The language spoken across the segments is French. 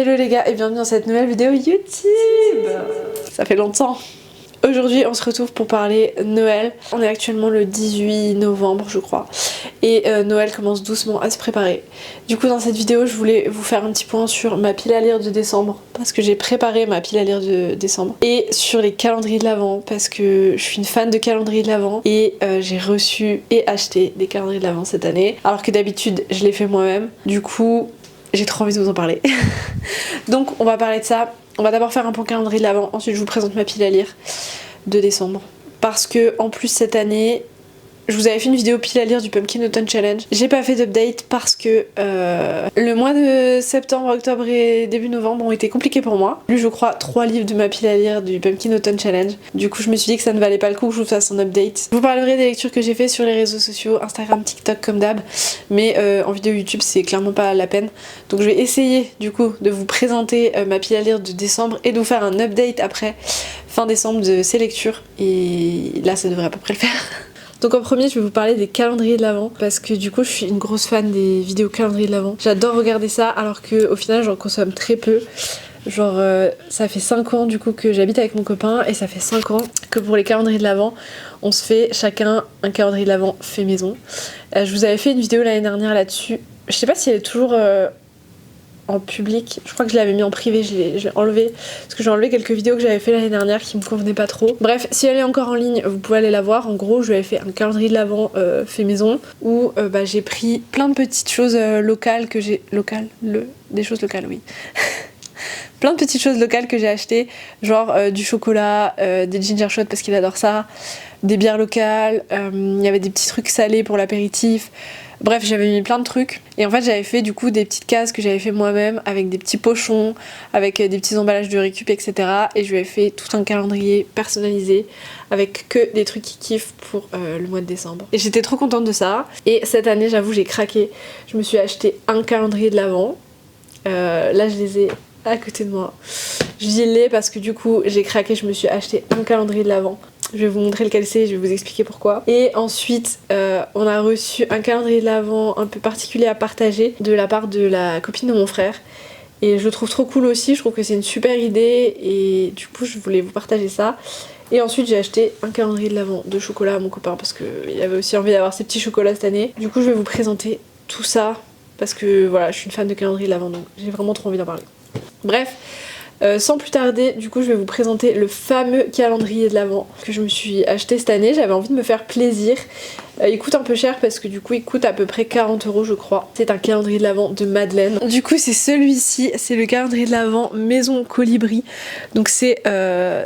Hello les gars et bienvenue dans cette nouvelle vidéo YouTube. Ça fait longtemps. Aujourd'hui on se retrouve pour parler Noël. On est actuellement le 18 novembre je crois. Et Noël commence doucement à se préparer. Du coup dans cette vidéo je voulais vous faire un petit point sur ma pile à lire de décembre. Parce que j'ai préparé ma pile à lire de décembre. Et sur les calendriers de l'Avent. Parce que je suis une fan de calendriers de l'Avent. Et j'ai reçu et acheté des calendriers de l'Avent cette année. Alors que d'habitude je les fais moi-même. Du coup j'ai trop envie de vous en parler. Donc on va parler de ça. On va d'abord faire un point calendrier de l'Avent, ensuite je vous présente ma pile à lire de décembre. Parce que en plus cette année, je vous avais fait une vidéo pile à lire du Pumpkin Autumn Challenge. J'ai pas fait d'update parce que le mois de septembre, octobre et début novembre ont été compliqués pour moi. J'ai lu je crois 3 livres de ma pile à lire du Pumpkin Autumn Challenge. Du coup je me suis dit que ça ne valait pas le coup que je vous fasse un update. Je vous parlerai des lectures que j'ai fait sur les réseaux sociaux, Instagram, TikTok comme d'hab. Mais en vidéo YouTube c'est clairement pas la peine. Donc je vais essayer du coup de vous présenter ma pile à lire de décembre et de vous faire un update après fin décembre de ces lectures. Et là ça devrait à peu près le faire. Donc en premier je vais vous parler des calendriers de l'Avent parce que du coup je suis une grosse fan des vidéos calendriers de l'Avent. J'adore regarder ça alors qu'au final j'en consomme très peu. Genre ça fait 5 ans du coup que j'habite avec mon copain et ça fait 5 ans que pour les calendriers de l'Avent on se fait chacun un calendrier de l'Avent fait maison. Je vous avais fait une vidéo l'année dernière là-dessus. Je sais pas si elle est toujours en public, je crois que je l'avais mis en privé, je l'ai enlevé parce que j'ai enlevé quelques vidéos que j'avais fait l'année dernière qui me convenaient pas trop. Bref, si elle est encore en ligne, vous pouvez aller la voir. En gros, je lui avais fait un calendrier de l'Avent fait maison où j'ai pris plein de petites choses locales que j'ai... Des choses locales, oui. Plein de petites choses locales que j'ai achetées, genre du chocolat, des ginger shots parce qu'il adore ça, des bières locales, il y avait des petits trucs salés pour l'apéritif. Bref, j'avais mis plein de trucs et en fait j'avais fait du coup des petites cases que j'avais fait moi-même avec des petits pochons, avec des petits emballages de récup etc. Et je lui ai fait tout un calendrier personnalisé avec que des trucs qui kiffent pour le mois de décembre. Et j'étais trop contente de ça. Et cette année j'avoue j'ai craqué, je me suis acheté un calendrier de l'Avent. Là je les ai à côté de moi. Je dis les parce que du coup j'ai craqué, je me suis acheté un calendrier de l'Avent. Je vais vous montrer lequel c'est, je vais vous expliquer pourquoi. Et ensuite, on a reçu un calendrier de l'Avent un peu particulier à partager de la part de la copine de mon frère. Et je le trouve trop cool aussi, je trouve que c'est une super idée et du coup je voulais vous partager ça. Et ensuite j'ai acheté un calendrier de l'Avent de chocolat à mon copain parce qu'il avait aussi envie d'avoir ses petits chocolats cette année. Du coup je vais vous présenter tout ça parce que voilà, je suis une fan de calendrier de l'Avent donc j'ai vraiment trop envie d'en parler. Bref. Sans plus tarder, du coup je vais vous présenter le fameux calendrier de l'Avent que je me suis acheté cette année. J'avais envie de me faire plaisir. Il coûte un peu cher parce que du coup il coûte à peu près 40 € je crois. C'est un calendrier de l'Avent de Madeleine. Du coup c'est celui-ci, c'est le calendrier de l'Avent Maison Colibri. Donc c'est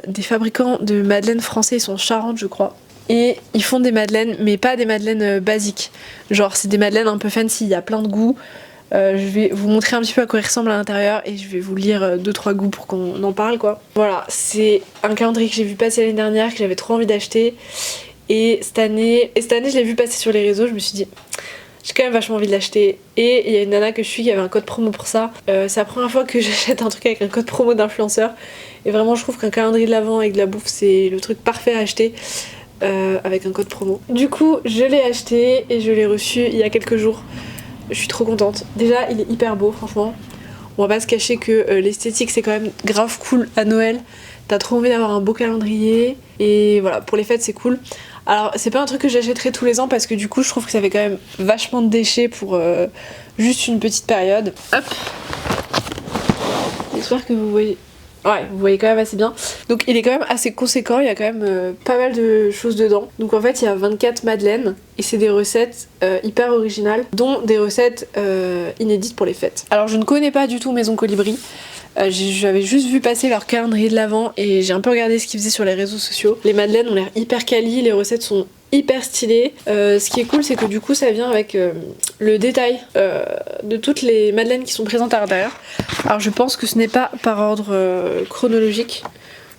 des fabricants de madeleines français, ils sont Charentes je crois. Et ils font des madeleines mais pas des madeleines basiques. Genre c'est des madeleines un peu fancy, il y a plein de goûts. Je vais vous montrer un petit peu à quoi il ressemble à l'intérieur et je vais vous lire 2-3 goûts pour qu'on en parle quoi. Voilà, c'est un calendrier que j'ai vu passer l'année dernière, que j'avais trop envie d'acheter. Et cette année je l'ai vu passer sur les réseaux, je me suis dit j'ai quand même vachement envie de l'acheter. Et il y a une nana que je suis qui avait un code promo pour ça. C'est la première fois que j'achète un truc avec un code promo d'influenceur. Et vraiment je trouve qu'un calendrier de l'Avent avec de la bouffe c'est le truc parfait à acheter. Avec un code promo. Du coup je l'ai acheté et je l'ai reçu il y a quelques jours. Je suis trop contente. Déjà il est hyper beau franchement. On va pas se cacher que l'esthétique c'est quand même grave cool à Noël. T'as trop envie d'avoir un beau calendrier. Et voilà, pour les fêtes c'est cool. Alors c'est pas un truc que j'achèterai tous les ans parce que du coup je trouve que ça fait quand même vachement de déchets pour juste une petite période. Hop. J'espère que vous voyez... Ouais, vous voyez quand même assez bien. Donc il est quand même assez conséquent, il y a quand même pas mal de choses dedans. Donc en fait il y a 24 madeleines et c'est des recettes hyper originales, dont des recettes inédites pour les fêtes. Alors je ne connais pas du tout Maison Colibri. J'avais juste vu passer leur calendrier de l'Avent et j'ai un peu regardé ce qu'ils faisaient sur les réseaux sociaux. Les madeleines ont l'air hyper quali, les recettes sont hyper stylées. Ce qui est cool c'est que du coup ça vient avec le détail de toutes les madeleines qui sont présentes à l'intérieur. Alors je pense que ce n'est pas par ordre chronologique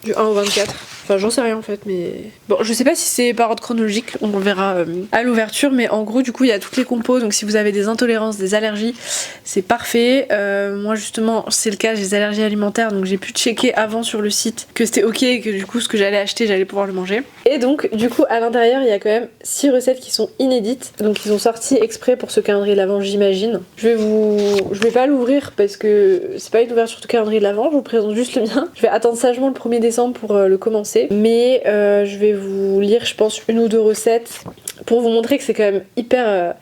du 1 au 24. Enfin j'en sais rien en fait, mais bon je sais pas si c'est par ordre chronologique, on verra à l'ouverture, mais en gros du coup il y a toutes les compos, donc si vous avez des intolérances, des allergies, c'est parfait. Moi justement c'est le cas, j'ai des allergies alimentaires, donc j'ai pu checker avant sur le site que c'était ok et que du coup ce que j'allais acheter j'allais pouvoir le manger. Et donc du coup à l'intérieur il y a quand même 6 recettes qui sont inédites, donc ils ont sorti exprès pour ce calendrier de l'Avent j'imagine. Je vais pas l'ouvrir parce que c'est pas une ouverture de calendrier de l'Avent, je vous présente juste le mien. Je vais attendre sagement le 1er décembre pour le commencer, mais je vais vous lire je pense une ou deux recettes pour vous montrer que c'est quand même hyper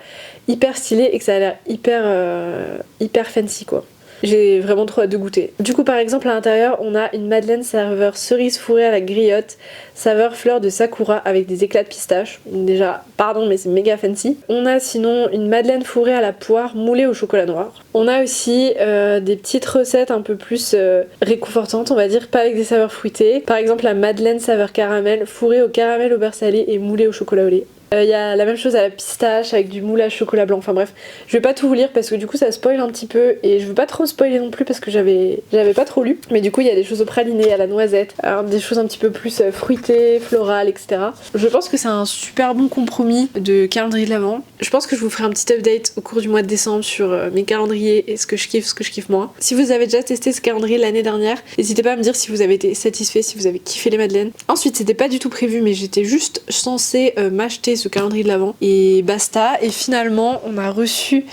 stylé et que ça a l'air hyper fancy quoi. J'ai vraiment trop hâte de goûter. Du coup par exemple à l'intérieur on a une madeleine saveur cerise fourrée à la griotte, saveur fleur de sakura avec des éclats de pistache. Donc déjà pardon mais c'est méga fancy. On a sinon une madeleine fourrée à la poire moulée au chocolat noir. On a aussi des petites recettes un peu plus réconfortantes on va dire, pas avec des saveurs fruitées. Par exemple la madeleine saveur caramel fourrée au caramel au beurre salé et moulée au chocolat au lait. Il y a la même chose à la pistache avec du moulage chocolat blanc, enfin bref, je vais pas tout vous lire parce que du coup ça spoil un petit peu et je veux pas trop spoiler non plus parce que j'avais pas trop lu, mais du coup il y a des choses au praliné, à la noisette, des choses un petit peu plus fruitées, florales, etc. Je pense que c'est un super bon compromis de calendrier de l'Avent. Je pense que je vous ferai un petit update au cours du mois de décembre sur mes calendriers et ce que je kiffe moins. Si vous avez déjà testé ce calendrier l'année dernière, n'hésitez pas à me dire si vous avez été satisfait, si vous avez kiffé les madeleines. Ensuite c'était pas du tout prévu mais j'étais juste censée m'acheter ce calendrier de l'Avent et basta. Et finalement on a reçu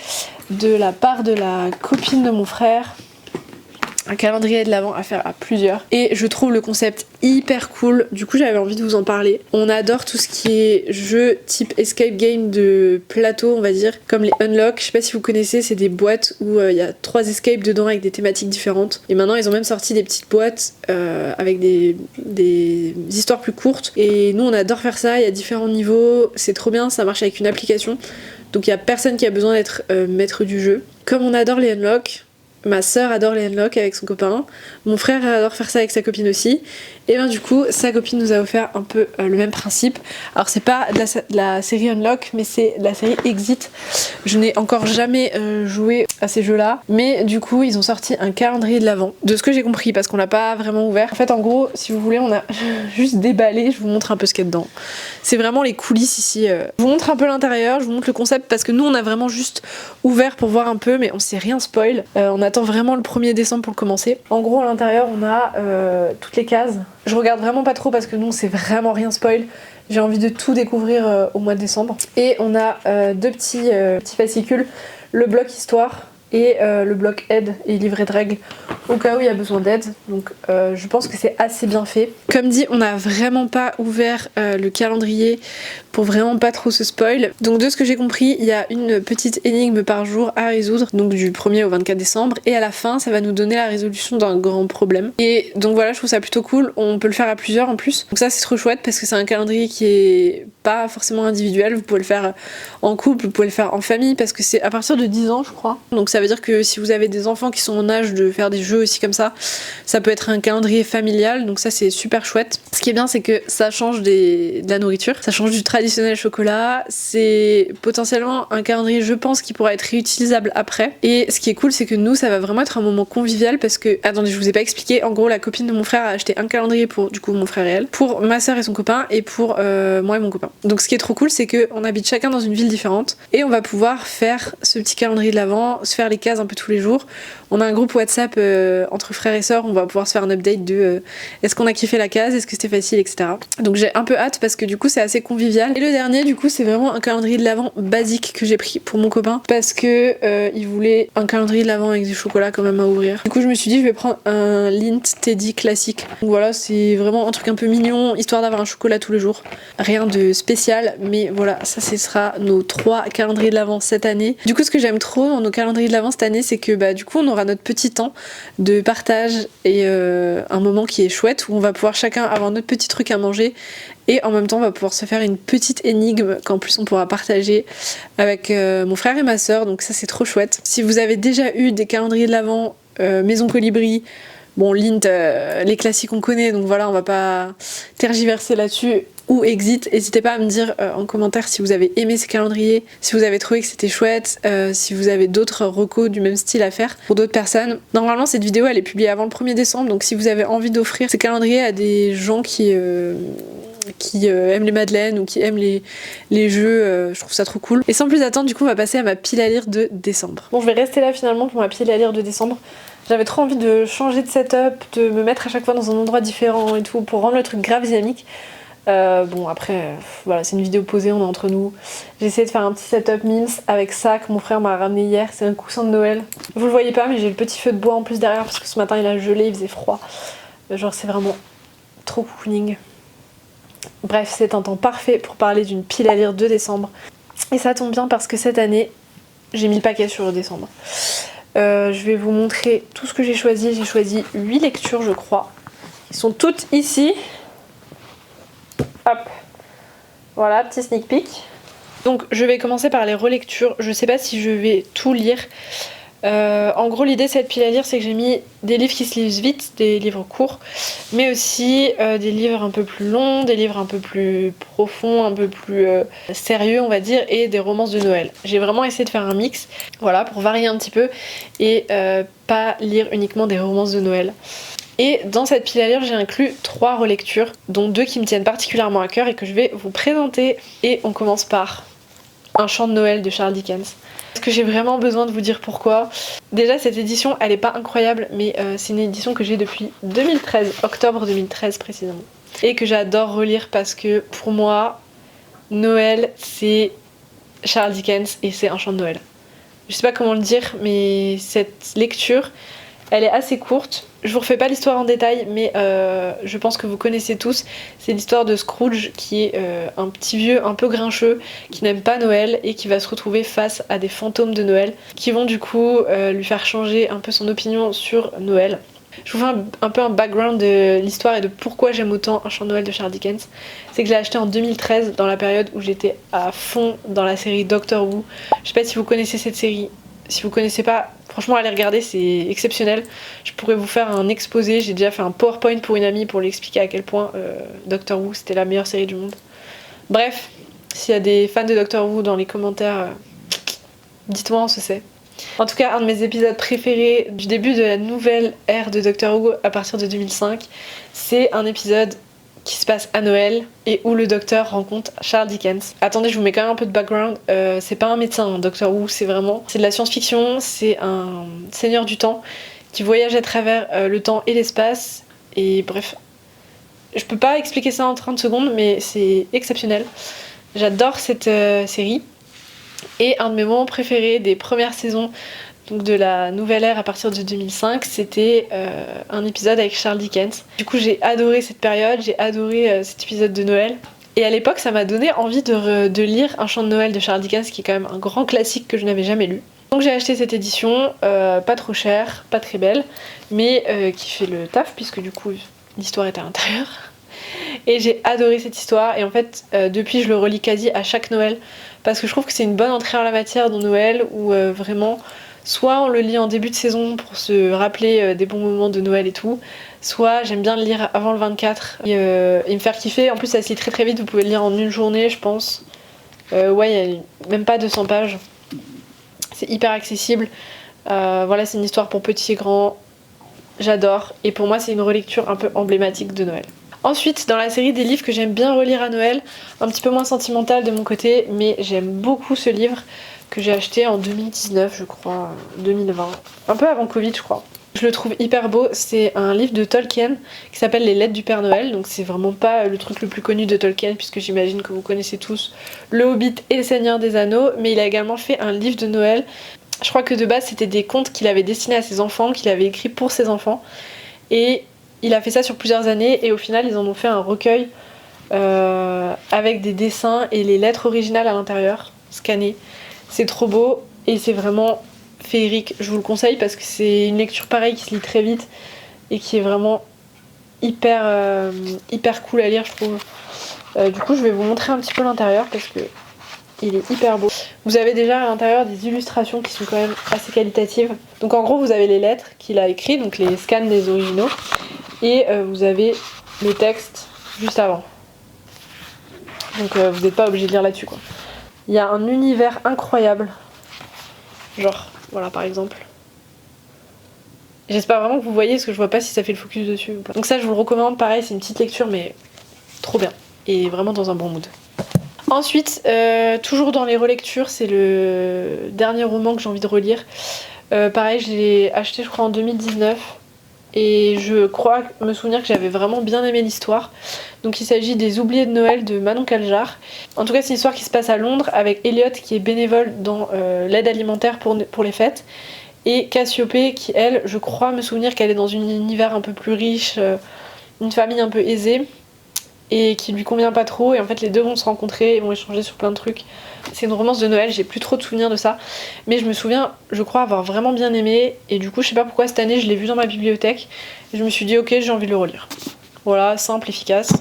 de la part de la copine de mon frère un calendrier de l'Avent à faire à plusieurs et je trouve le concept hyper cool, du coup j'avais envie de vous en parler. On adore tout ce qui est jeu type escape game de plateau on va dire, comme les Unlock, je sais pas si vous connaissez, c'est des boîtes où il y a 3 escapes dedans avec des thématiques différentes et maintenant ils ont même sorti des petites boîtes avec des histoires plus courtes et nous on adore faire ça, il y a différents niveaux, c'est trop bien, ça marche avec une application donc il y a personne qui a besoin d'être maître du jeu. Comme on adore les Unlock, ma sœur adore les Unlock avec son copain, mon frère adore faire ça avec sa copine aussi, et bien du coup sa copine nous a offert un peu le même principe. Alors c'est pas de la série Unlock mais c'est de la série Exit. Je n'ai encore jamais joué à ces jeux là, mais du coup ils ont sorti un calendrier de l'Avent, de ce que j'ai compris parce qu'on l'a pas vraiment ouvert. En fait en gros si vous voulez on a juste déballé, je vous montre un peu ce qu'il y a dedans. C'est vraiment les coulisses ici. Je vous montre un peu l'intérieur, je vous montre le concept parce que nous on a vraiment juste ouvert pour voir un peu mais on s'est rien spoil. On attend vraiment le 1er décembre pour le commencer. En gros à l'intérieur on a toutes les cases. Je regarde vraiment pas trop parce que nous on sait vraiment rien spoil. J'ai envie de tout découvrir au mois de décembre. Et on a deux petits fascicules, le bloc histoire et le bloc aide et livret de règles au cas où il y a besoin d'aide. Donc je pense que c'est assez bien fait. Comme dit, on n'a vraiment pas ouvert le calendrier pour vraiment pas trop se spoil. Donc de ce que j'ai compris, il y a une petite énigme par jour à résoudre, donc du 1er au 24 décembre, et à la fin ça va nous donner la résolution d'un grand problème. Et donc voilà, je trouve ça plutôt cool, on peut le faire à plusieurs en plus. Donc ça c'est trop chouette parce que c'est un calendrier qui est pas forcément individuel, vous pouvez le faire en couple, vous pouvez le faire en famille parce que c'est à partir de 10 ans je crois. Donc ça veut dire que si vous avez des enfants qui sont en âge de faire des jeux aussi comme ça peut être un calendrier familial, donc ça c'est super chouette. Ce qui est bien c'est que ça change de la nourriture, ça change du traditionnel chocolat, c'est potentiellement un calendrier je pense qui pourra être réutilisable après. Et ce qui est cool c'est que nous ça va vraiment être un moment convivial parce que, attendez je vous ai pas expliqué, en gros la copine de mon frère a acheté un calendrier pour du coup mon frère et elle, pour ma soeur et son copain et pour moi et mon copain. Donc ce qui est trop cool c'est qu'on habite chacun dans une ville différente et on va pouvoir faire ce petit calendrier de l'Avent, se faire les cases un peu tous les jours. On a un groupe WhatsApp entre frères et sœurs, on va pouvoir se faire un update de est-ce qu'on a kiffé la case, est-ce que c'était facile, etc. Donc j'ai un peu hâte parce que du coup c'est assez convivial. Et le dernier du coup c'est vraiment un calendrier de l'Avent basique que j'ai pris pour mon copain parce que il voulait un calendrier de l'Avent avec du chocolat quand même à ouvrir. Du coup je me suis dit je vais prendre un Lindt Teddy classique. Donc voilà, c'est vraiment un truc un peu mignon histoire d'avoir un chocolat tous les jours. Rien de spécial mais voilà, ça ce sera nos 3 calendriers de l'Avent cette année. Du coup ce que j'aime trop dans nos calendriers de l'Avent cette année c'est que bah du coup on aura notre petit temps de partage et un moment qui est chouette où on va pouvoir chacun avoir notre petit truc à manger et en même temps on va pouvoir se faire une petite énigme qu'en plus on pourra partager avec mon frère et ma soeur, donc ça c'est trop chouette. Si vous avez déjà eu des calendriers de l'Avent Maison Colibri, bon Lindt les classiques on connaît donc voilà on va pas tergiverser là-dessus. ou Exit. N'hésitez pas à me dire en commentaire si vous avez aimé ces calendriers, si vous avez trouvé que c'était chouette, si vous avez d'autres recos du même style à faire pour d'autres personnes. Normalement cette vidéo elle est publiée avant le 1er décembre, donc si vous avez envie d'offrir ces calendriers à des gens qui aiment les madeleines ou qui aiment les jeux, je trouve ça trop cool. Et sans plus attendre, du coup on va passer à ma pile à lire de décembre. Bon, je vais rester là finalement pour ma pile à lire de décembre. J'avais trop envie de changer de setup, de me mettre à chaque fois dans un endroit différent et tout pour rendre le truc grave dynamique. Bon après voilà, c'est une vidéo posée, on est entre nous. J'ai essayé de faire un petit setup memes avec ça que mon frère m'a ramené hier, c'est un coussin de Noël. Vous le voyez pas mais j'ai le petit feu de bois en plus derrière parce que ce matin il a gelé, il faisait froid. Genre c'est vraiment trop cocooning. Bref, c'est un temps parfait pour parler d'une pile à lire de décembre. Et ça tombe bien parce que cette année, j'ai mis le paquet sur décembre. Je vais vous montrer tout ce que j'ai choisi. J'ai choisi 8 lectures, je crois. Ils sont toutes ici. Hop. Voilà, petit sneak peek. Donc, je vais commencer par les relectures. Je sais pas si je vais tout lire. En gros l'idée de cette pile à lire c'est que j'ai mis des livres qui se lisent vite, des livres courts, mais aussi des livres un peu plus longs, des livres un peu plus profonds, un peu plus sérieux on va dire, et des romances de Noël. J'ai vraiment essayé de faire un mix, voilà, pour varier un petit peu et pas lire uniquement des romances de Noël. Et dans cette pile à lire j'ai inclus 3 relectures, dont 2 qui me tiennent particulièrement à cœur et que je vais vous présenter. Et on commence par Un chant de Noël de Charles Dickens. Est-ce que j'ai vraiment besoin de vous dire pourquoi? Déjà cette édition elle est pas incroyable mais c'est une édition que j'ai depuis 2013, octobre 2013 précisément. Et que j'adore relire parce que pour moi Noël c'est Charles Dickens et c'est Un chant de Noël. Je sais pas comment le dire mais cette lecture elle est assez courte. Je vous refais pas l'histoire en détail mais je pense que vous connaissez tous. C'est l'histoire de Scrooge qui est un petit vieux un peu grincheux qui n'aime pas Noël et qui va se retrouver face à des fantômes de Noël qui vont du coup lui faire changer un peu son opinion sur Noël. Je vous fais un peu un background de l'histoire et de pourquoi j'aime autant Un chant de Noël de Charles Dickens. C'est que je l'ai acheté en 2013 dans la période où j'étais à fond dans la série Doctor Who. Je sais pas si vous connaissez cette série. Si vous connaissez pas, franchement allez regarder, c'est exceptionnel. Je pourrais vous faire un exposé, j'ai déjà fait un PowerPoint pour une amie pour lui expliquer à quel point Doctor Who c'était la meilleure série du monde. Bref, s'il y a des fans de Doctor Who dans les commentaires, dites-moi, on se sait. En tout cas, un de mes épisodes préférés du début de la nouvelle ère de Doctor Who à partir de 2005, c'est un épisode qui se passe à Noël et où le docteur rencontre Charles Dickens. Attendez, je vous mets quand même un peu de background. C'est pas un médecin, un Doctor Who, c'est de la science-fiction, c'est un seigneur du temps qui voyage à travers le temps et l'espace. Et bref, je peux pas expliquer ça en 30 secondes, mais c'est exceptionnel. J'adore cette série. Et un de mes moments préférés des premières saisons donc de la nouvelle ère à partir de 2005, c'était un épisode avec Charles Dickens. Du coup j'ai adoré cette période, j'ai adoré cet épisode de Noël. Et à l'époque ça m'a donné envie de lire Un chant de Noël de Charles Dickens qui est quand même un grand classique que je n'avais jamais lu. Donc j'ai acheté cette édition, pas trop chère, pas très belle, mais qui fait le taf puisque du coup l'histoire est à l'intérieur. Et j'ai adoré cette histoire et en fait depuis je le relis quasi à chaque Noël parce que je trouve que c'est une bonne entrée en la matière dans Noël où vraiment soit on le lit en début de saison pour se rappeler des bons moments de Noël et tout, soit j'aime bien le lire avant le 24 et me faire kiffer. En plus ça se lit très très vite, vous pouvez le lire en une journée je pense. Ouais, il y a même pas 200 pages. C'est hyper accessible. Voilà, c'est une histoire pour petits et grands. J'adore. Et pour moi c'est une relecture un peu emblématique de Noël. Ensuite, dans la série des livres que j'aime bien relire à Noël, un petit peu moins sentimental de mon côté, mais j'aime beaucoup ce livre que j'ai acheté en 2019 je crois, 2020, un peu avant Covid je crois. Je le trouve hyper beau, c'est un livre de Tolkien qui s'appelle Les Lettres du Père Noël, donc c'est vraiment pas le truc le plus connu de Tolkien puisque j'imagine que vous connaissez tous Le Hobbit et Le Seigneur des Anneaux, mais il a également fait un livre de Noël. Je crois que de base c'était des contes qu'il avait destinés à ses enfants, qu'il avait écrits pour ses enfants, et il a fait ça sur plusieurs années et au final ils en ont fait un recueil avec des dessins et les lettres originales à l'intérieur, scannées. C'est trop beau et c'est vraiment féerique, je vous le conseille parce que c'est une lecture pareille qui se lit très vite et qui est vraiment hyper cool à lire je trouve. Du coup je vais vous montrer un petit peu l'intérieur parce que il est hyper beau. Vous avez déjà à l'intérieur des illustrations qui sont quand même assez qualitatives. Donc en gros vous avez les lettres qu'il a écrites, donc les scans des originaux, et vous avez le texte juste avant. Donc vous n'êtes pas obligé de lire là-dessus quoi. Il y a un univers incroyable. Genre, voilà par exemple. J'espère vraiment que vous voyez parce que je vois pas si ça fait le focus dessus ou pas. Donc ça je vous le recommande, pareil c'est une petite lecture mais trop bien. Et vraiment dans un bon mood. Ensuite, toujours dans les relectures, c'est le dernier roman que j'ai envie de relire. Pareil, je l'ai acheté je crois en 2019. Et je crois me souvenir que j'avais vraiment bien aimé l'histoire. Donc il s'agit des Oubliés de Noël de Manon Caljar. En tout cas c'est une histoire qui se passe à Londres avec Elliot qui est bénévole dans l'aide alimentaire pour les fêtes. Et Cassiopée qui elle, je crois me souvenir qu'elle est dans un univers un peu plus riche, une famille un peu aisée. Et qui lui convient pas trop, et en fait les deux vont se rencontrer et vont échanger sur plein de trucs. C'est une romance de Noël, j'ai plus trop de souvenirs de ça, mais je me souviens, je crois avoir vraiment bien aimé, et du coup je sais pas pourquoi cette année je l'ai vu dans ma bibliothèque, et je me suis dit ok j'ai envie de le relire. Voilà, simple, efficace.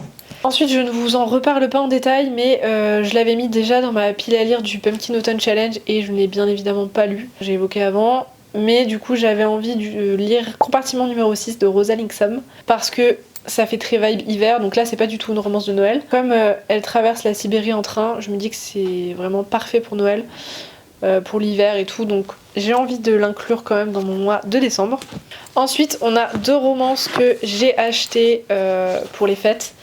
Ensuite je ne vous en reparle pas en détail, mais je l'avais mis déjà dans ma pile à lire du Pumpkin Autumn Challenge, et je ne l'ai bien évidemment pas lu, j'ai évoqué avant. Mais du coup j'avais envie de lire Compartiment numéro 6 de Rosa Linksum, parce que ça fait très vibe hiver, donc là c'est pas du tout une romance de Noël. Comme elle traverse la Sibérie en train, je me dis que c'est vraiment parfait pour Noël, pour l'hiver et tout, donc j'ai envie de l'inclure quand même dans mon mois de décembre. Ensuite on a deux romances que j'ai achetées pour les fêtes.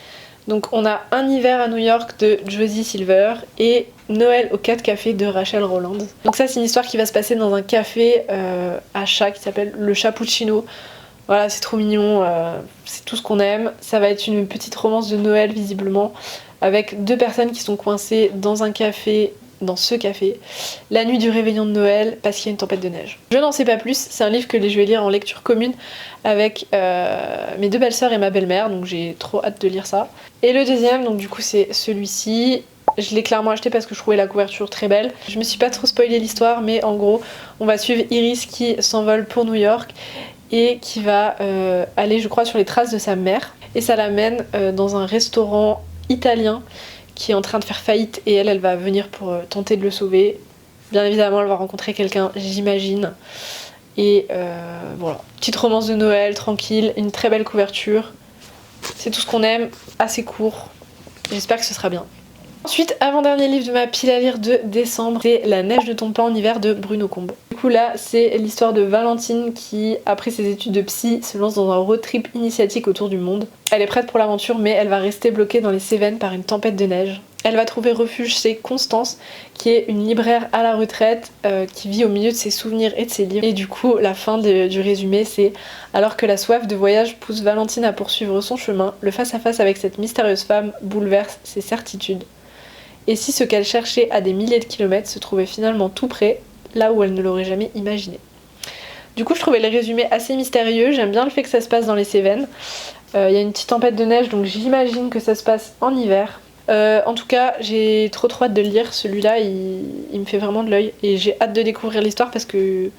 Donc on a Un hiver à New York de Josie Silver et Noël aux 4 cafés de Rachel Roland. Donc ça c'est une histoire qui va se passer dans un café à chat qui s'appelle le Chapuccino. Voilà, c'est trop mignon, c'est tout ce qu'on aime. Ça va être une petite romance de Noël visiblement, avec deux personnes qui sont coincées dans un café, dans ce café, la nuit du réveillon de Noël parce qu'il y a une tempête de neige. Je n'en sais pas plus, c'est un livre que je vais lire en lecture commune avec mes deux belles-sœurs et ma belle-mère, donc j'ai trop hâte de lire ça. Et le deuxième, donc du coup c'est celui-ci. Je l'ai clairement acheté parce que je trouvais la couverture très belle. Je me suis pas trop spoilé l'histoire, mais en gros, on va suivre Iris qui s'envole pour New York et qui va aller je crois sur les traces de sa mère, et ça l'amène dans un restaurant italien qui est en train de faire faillite, et elle va venir pour tenter de le sauver. Bien évidemment elle va rencontrer quelqu'un, j'imagine, et voilà, petite romance de Noël tranquille, une très belle couverture, c'est tout ce qu'on aime, assez court, j'espère que ce sera bien. Ensuite, avant-dernier livre de ma pile à lire de décembre, c'est La neige ne tombe pas en hiver de Bruno Combe. Du coup là, c'est l'histoire de Valentine qui, après ses études de psy, se lance dans un road trip initiatique autour du monde. Elle est prête pour l'aventure, mais elle va rester bloquée dans les Cévennes par une tempête de neige. Elle va trouver refuge chez Constance, qui est une libraire à la retraite, qui vit au milieu de ses souvenirs et de ses livres. Et du coup, la fin du résumé, c'est « Alors que la soif de voyage pousse Valentine à poursuivre son chemin, le face-à-face avec cette mystérieuse femme bouleverse ses certitudes. Et si ce qu'elle cherchait à des milliers de kilomètres se trouvait finalement tout près, là où elle ne l'aurait jamais imaginé. » Du coup je trouvais les résumés assez mystérieux, j'aime bien le fait que ça se passe dans les Cévennes. Il y a une petite tempête de neige donc j'imagine que ça se passe en hiver. En tout cas j'ai trop hâte de le lire, celui-là il me fait vraiment de l'œil et j'ai hâte de découvrir l'histoire parce que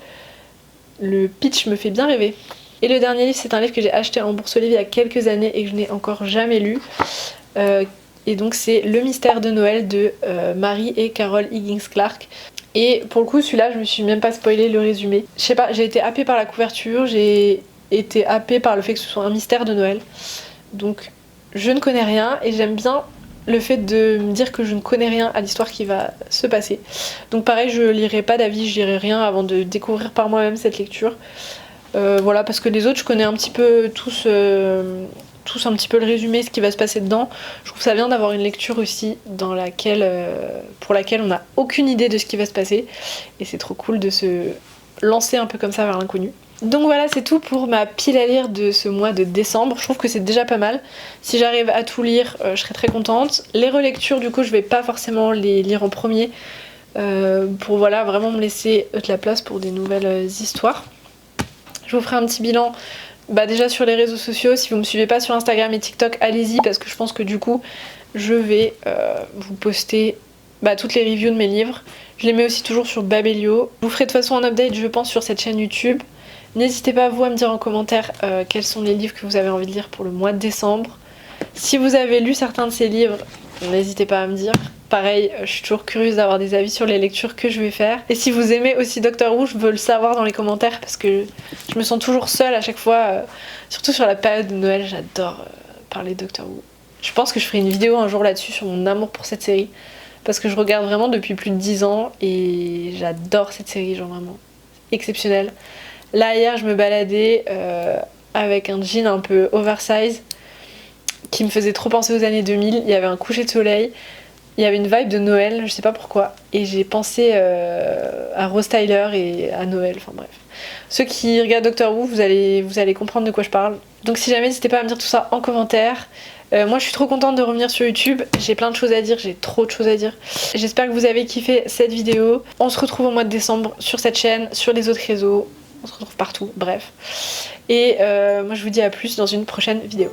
le pitch me fait bien rêver. Et le dernier livre c'est un livre que j'ai acheté en bourse aux livres il y a quelques années et que je n'ai encore jamais lu. Et donc c'est Le mystère de Noël de Mary et Carol Higgins Clark. Et pour le coup celui-là je me suis même pas spoilé le résumé. Je sais pas, j'ai été happée par la couverture, j'ai été happée par le fait que ce soit un mystère de Noël. Donc je ne connais rien et j'aime bien le fait de me dire que je ne connais rien à l'histoire qui va se passer. Donc pareil je lirai pas d'avis, je lirai rien avant de découvrir par moi-même cette lecture. Voilà, parce que les autres je connais un petit peu tous un petit peu le résumé, ce qui va se passer dedans. Je trouve ça bien d'avoir une lecture aussi dans laquelle, pour laquelle on n'a aucune idée de ce qui va se passer. Et c'est trop cool de se lancer un peu comme ça vers l'inconnu. Donc voilà, c'est tout pour ma pile à lire de ce mois de décembre. Je trouve que c'est déjà pas mal. Si j'arrive à tout lire, je serai très contente. Les relectures, du coup, je vais pas forcément les lire en premier. Pour voilà, vraiment me laisser de la place pour des nouvelles histoires. Je vous ferai un petit bilan déjà sur les réseaux sociaux. Si vous me suivez pas sur Instagram et TikTok, allez-y parce que je pense que du coup je vais vous poster toutes les reviews de mes livres. Je les mets aussi toujours sur Babelio. Je vous ferai de toute façon un update je pense sur cette chaîne YouTube. N'hésitez pas vous à me dire en commentaire quels sont les livres que vous avez envie de lire pour le mois de décembre. Si vous avez lu certains de ces livres, n'hésitez pas à me dire. Pareil, je suis toujours curieuse d'avoir des avis sur les lectures que je vais faire. Et si vous aimez aussi Doctor Who, je veux le savoir dans les commentaires parce que je me sens toujours seule à chaque fois, surtout sur la période de Noël, j'adore parler de Doctor Who. Je pense que je ferai une vidéo un jour là-dessus sur mon amour pour cette série. Parce que je regarde vraiment depuis plus de 10 ans et j'adore cette série, genre vraiment exceptionnelle. Là hier je me baladais avec un jean un peu oversize qui me faisait trop penser aux années 2000. Il y avait un coucher de soleil, il y avait une vibe de Noël, je sais pas pourquoi. Et j'ai pensé à Rose Tyler et à Noël, enfin bref. Ceux qui regardent Doctor Who, vous allez comprendre de quoi je parle. Donc si jamais, n'hésitez pas à me dire tout ça en commentaire. Moi je suis trop contente de revenir sur YouTube, j'ai plein de choses à dire, j'ai trop de choses à dire. J'espère que vous avez kiffé cette vidéo. On se retrouve au mois de décembre sur cette chaîne, sur les autres réseaux, on se retrouve partout, bref. Et moi je vous dis à plus dans une prochaine vidéo.